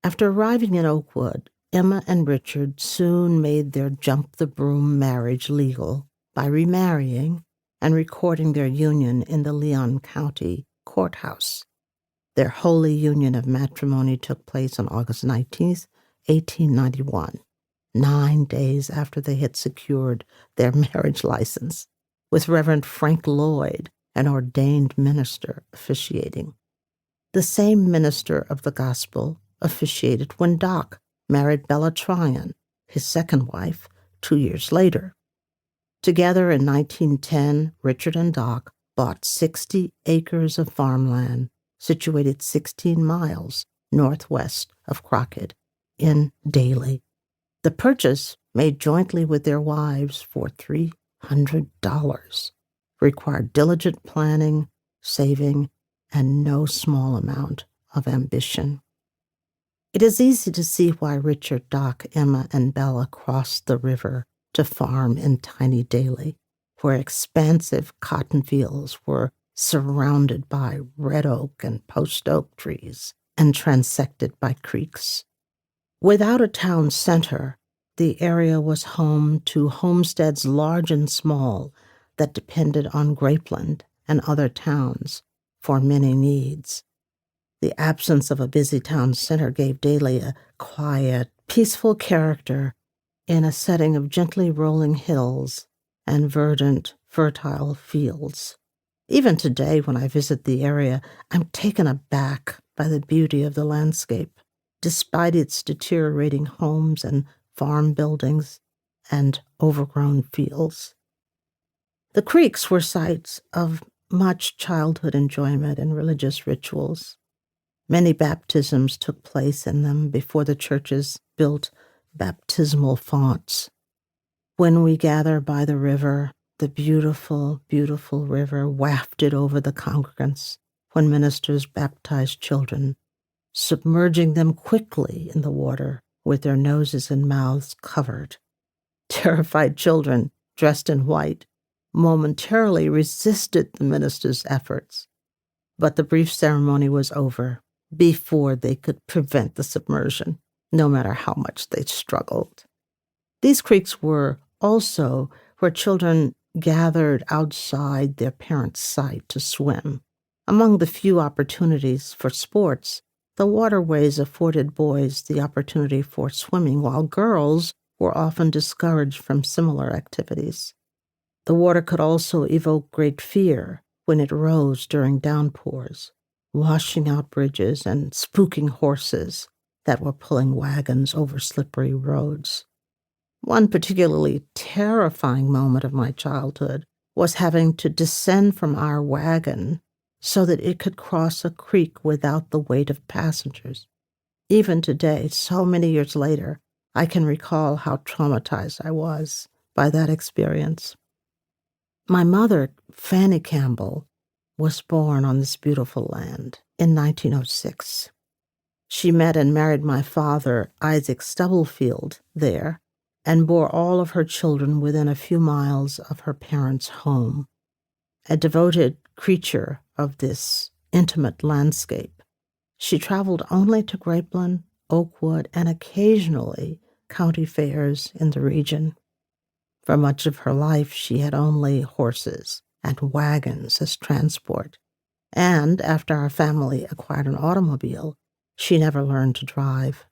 After arriving in Oakwood, Emma and Richard soon made their jump-the-broom marriage legal by remarrying and recording their union in the Leon County courthouse. Their holy union of matrimony took place on August 19th, 1891, 9 days after they had secured their marriage license, with Reverend Frank Lloyd, an ordained minister, officiating. The same minister of the gospel officiated when Doc married Bella Tryon, his second wife, 2 years later. Together in 1910, Richard and Doc bought 60 acres of farmland situated 16 miles northwest of Crockett in Daly. The purchase, made jointly with their wives for $300, required diligent planning, saving, and no small amount of ambition. It is easy to see why Richard, Doc, Emma, and Bella crossed the river to farm in tiny Daly, where expansive cotton fields were surrounded by red oak and post oak trees and transected by creeks. Without a town center, the area was home to homesteads large and small that depended on Grapeland and other towns for many needs. The absence of a busy town center gave Daly a quiet, peaceful character in a setting of gently rolling hills and verdant, fertile fields. Even today, when I visit the area, I'm taken aback by the beauty of the landscape, despite its deteriorating homes and farm buildings and overgrown fields. The creeks were sites of much childhood enjoyment and religious rituals. Many baptisms took place in them before the churches built baptismal fonts. When we gather by the river, the beautiful, beautiful river wafted over the congregants when ministers baptized children, submerging them quickly in the water with their noses and mouths covered. Terrified children, dressed in white, momentarily resisted the minister's efforts, but the brief ceremony was over before they could prevent the submersion, no matter how much they struggled. These creeks were also where children gathered outside their parents' sight to swim. Among the few opportunities for sports, the waterways afforded boys the opportunity for swimming, while girls were often discouraged from similar activities. The water could also evoke great fear when it rose during downpours, washing out bridges and spooking horses that were pulling wagons over slippery roads. One particularly terrifying moment of my childhood was having to descend from our wagon so that it could cross a creek without the weight of passengers. Even today, so many years later, I can recall how traumatized I was by that experience. My mother, Fanny Campbell, was born on this beautiful land in 1906. She met and married my father, Isaac Stubblefield, there, and bore all of her children within a few miles of her parents' home. A devoted creature of this intimate landscape, she traveled only to Grapeland, Oakwood, and occasionally county fairs in the region. For much of her life, she had only horses and wagons as transport, and after our family acquired an automobile, she never learned to drive.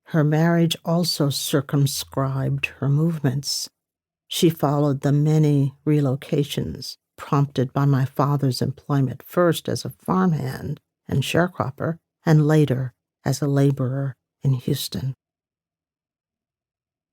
Her marriage also circumscribed her movements. She followed the many relocations prompted by my father's employment, first as a farmhand and sharecropper, and later as a laborer in Houston.